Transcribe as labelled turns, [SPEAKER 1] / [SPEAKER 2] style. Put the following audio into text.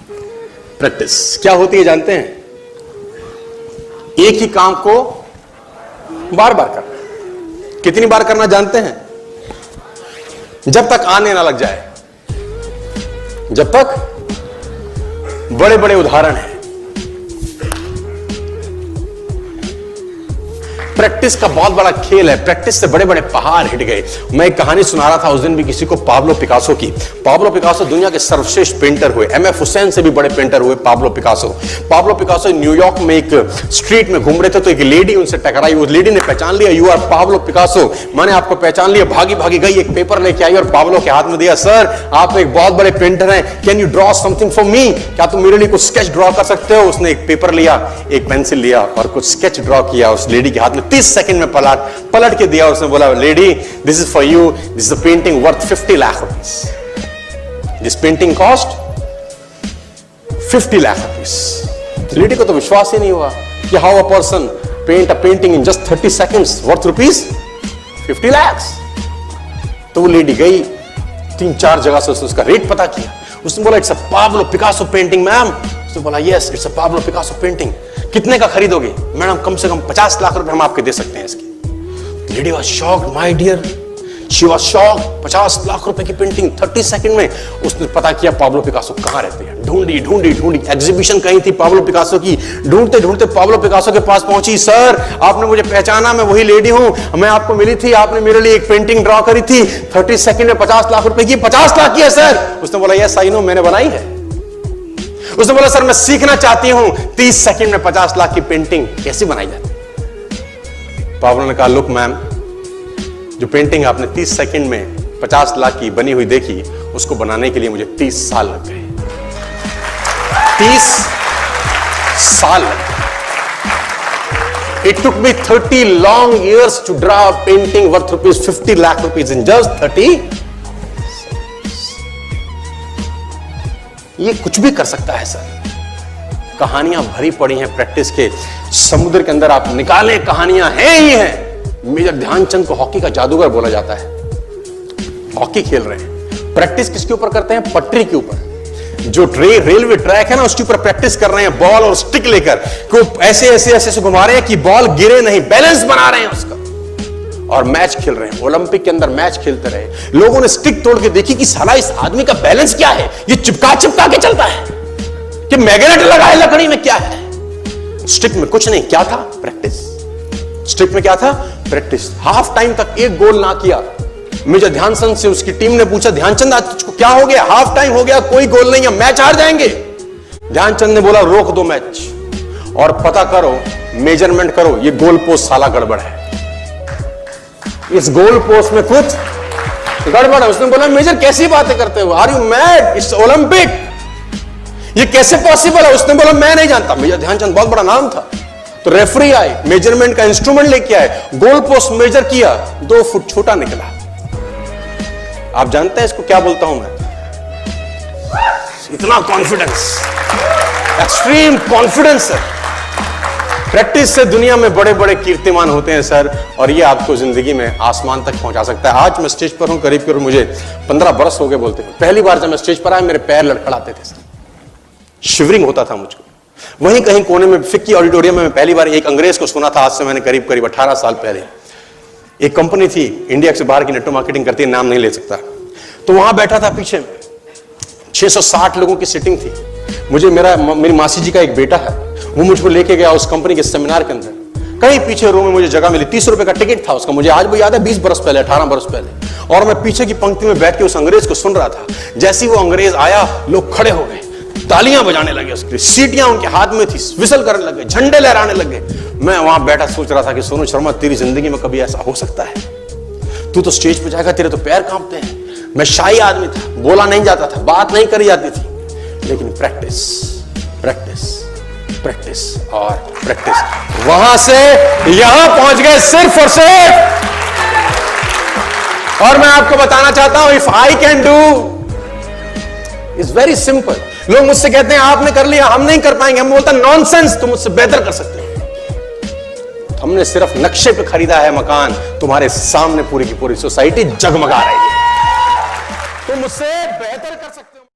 [SPEAKER 1] Practice क्या होती है जानते हैं? एक ही काम को बार बार करना। कितनी बार करना जानते हैं? जब तक आने ना लग जाए, जब तक। बड़े बड़े उदाहरण हैं। प्रैक्टिस का बहुत बड़ा खेल है। प्रैक्टिस से बड़े बड़े पहाड़ हिट गए। मैं एक कहानी सुना रहा था उस दिन भी किसी को, पाब्लो पिकासो की। पाब्लो पिकासो दुनिया के सर्वश्रेष्ठ पेंटर हुए। एमएफ हुसैन से भी बड़े पेंटर हुए Pablo Picasso. Pablo Picasso New York में एक स्ट्रीट में घूम रहे थे तो एक लेडी उनसे टकराई। उस लेडी ने पहचान लिया, यू आर पाब्लो पिकासो, मैंने आपको पहचान लिया। भागी भागी गई, एक पेपर लेके आई और पाब्लो के हाथ में दिया। सर आप एक बहुत बड़े पेंटर हैं, can you draw something for me? क्या तुम मेरे लिए कुछ स्केच ड्रॉ कर सकते हो? उसने एक पेपर लिया, एक पेंसिल लिया और कुछ स्केच ड्रॉ किया उस लेडी के हाथ में। 30 सेकंड में पलट के दिया। उसने बोला, lady this is for you, this is a painting worth 50 lakh rupees. This painting cost 50 lakh rupees. Lady को तो विश्वास ही नहीं हुआ कि how a person paint a painting in just 30 seconds worth rupees 50 lakh. तो वो लेडी गई, 3-4 जगह से उसने उसका रेट पता किया। उसने बोला, it's a Pablo Picasso painting ma'am. उसने बोला, yes it's a Pablo Picasso painting. कितने का खरीदोगे? मैडम कम से कम 50 लाख रुपए हम आपके दे सकते हैं इसकी। Lady was shocked, my dear, she was shocked. 50 lakh रुपए की पेंटिंग 30 सेकंड में। उसने पता किया पाब्लो पिकासो कहां रहते हैं। ढूंढी ढूंढी ढूंढी, एग्जीबिशन कहीं थी पाब्लो पिकासो की। ढूंढते ढूंढते पाब्लो पिकासो के पास पहुंची। सर आपने मुझे पहचाना, मैं वही लेडी हूं, मैं आपको मिली थी, आपने मेरे लिए एक पेंटिंग ड्रॉ करी थी 30 सेकंड में 50 लाख रुपए की। 50 लाख की है सर? उसने बोला, यस आई नो, मैंने बनाई है। उसने बोला, सर मैं सीखना चाहती हूं 30 सेकंड में 50 लाख की पेंटिंग कैसे बनाई जाती। पाब्लो ने कहा, लुक मैम, जो पेंटिंग आपने 30 सेकंड में 50 लाख की बनी हुई देखी, उसको बनाने के लिए मुझे 30 साल लग गए। 30 साल लग गए। It took me 30 long years to draw a painting worth rupees 50 lakh rupees in just 30। ये कुछ भी कर सकता है सर। कहानियां भरी पड़ी हैं प्रैक्टिस के समुद्र के अंदर। आप निकालें, कहानियां हैं ही हैं। मेजर ध्यानचंद को हॉकी का जादूगर बोला जाता है। हॉकी खेल रहे हैं, प्रैक्टिस किसके ऊपर करते हैं? पटरी के ऊपर। जो रेलवे ट्रैक है ना, उसके ऊपर प्रैक्टिस कर रहे हैं, बॉल और स्टिक लेकर को ऐसे ऐसे ऐसे से घुमा रहे हैं कि बॉल गिरे नहीं, बैलेंस बना रहे हैं उसका। और मैच खेल रहे हैं। ओलंपिक के अंदर मैच खेलते रहे। लोगों ने स्टिक तोड़ के देखी कि साला इस आदमी का बैलेंस क्या है, ये चिपका चिपका के चलता है कि मैग्नेट लगा है लकड़ी में, क्या है? स्टिक में कुछ नहीं, क्या था? प्रैक्टिस। स्टिक में क्या था? प्रैक्टिस। हाफ टाइम तक एक गोल ना किया। मेजर ध्यानचंद से उसकी टीम ने पूछा, ध्यानचंद आज तुझको क्या हो गया? हाफ टाइम हो गया, कोई गोल नहीं है, मैच हार जाएंगे। ध्यानचंद ने बोला, रोक दो मैच और पता करो, मेजरमेंट करो, ये गोल पोस्ट साला गड़बड़ है, इस गोल पोस्ट में कुछ गड़बड़ है। उसने बोला, मेजर कैसी बातें करते हो? Are you mad? It's Olympic, ये कैसे पॉसिबल है? उसने बोला, मैं नहीं जानता। मेजर ध्यानचंद बहुत बड़ा नाम था। तो रेफरी आए, मेजरमेंट का इंस्ट्रूमेंट लेके आए, गोल पोस्ट मेजर किया, 2 फुट छोटा निकला। आप जानते हैं इसको क्या बोलता हूं मैं? इतना कॉन्फिडेंस, एक्सट्रीम कॉन्फिडेंस है। प्रैक्टिस से दुनिया में बड़े बड़े कीर्तिमान होते हैं सर, और ये आपको जिंदगी में आसमान तक पहुंचा सकता है। आज मैं स्टेज पर हूं, करीब करीब मुझे 15 बरस हो गए बोलते हैं। पहली बार जब मैं स्टेज पर आया, मेरे पैर लड़खड़ाते थे सर, शिवरिंग होता था मुझको। वहीं कहीं कोने में फिक्की ऑडिटोरियम में मैं पहली बार एक अंग्रेज को सुना था। आज से मैंने करीब करीब 18 साल पहले। एक कंपनी थी इंडिया से बाहर की, नेटवर्क मार्केटिंग करती है, नाम नहीं ले सकता। तो वहां बैठा था, पीछे 660 लोगों की सिटिंग थी। मुझे मेरी मासी जी का एक बेटा है, वो मुझको लेके गया उस कंपनी के सेमिनार के अंदर। कहीं पीछे रो में मुझे जगह मिली। 30 रुपए का टिकट था उसका, मुझे आज भी याद है, 20 बरस पहले, 18 बरस पहले। और मैं पीछे की पंक्ति में बैठ के उस अंग्रेज को सुन रहा था। जैसे ही वो अंग्रेज आया, लोग खड़े हो गए, तालियां बजाने लगे, उसकी सीटियां उनके हाथ में थी, विसल करने लगे, झंडे लहराने लगे। मैं वहां बैठा सोच रहा था कि सोनू शर्मा, तेरी जिंदगी में कभी ऐसा हो सकता है? तू तो स्टेज पे जाएगा, तेरे तो पैर कांपते हैं। मैं शाही आदमी था, बोला नहीं जाता था, बात नहीं करी जाती थी, लेकिन प्रैक्टिस प्रैक्टिस प्रैक्टिस और प्रैक्टिस, वहां से यहां पहुंच गए सिर्फ और सिर्फ। और मैं आपको बताना चाहता हूं, if I can do, it's very simple. लोग मुझसे कहते हैं आपने कर लिया, हम नहीं कर पाएंगे। हम बोलता नॉनसेंस, तुम मुझसे बेहतर कर सकते हो। हमने सिर्फ नक्शे पे खरीदा है मकान, तुम्हारे सामने पूरी की पूरी सोसाइटी जगमगा रही है। तुम मुझसे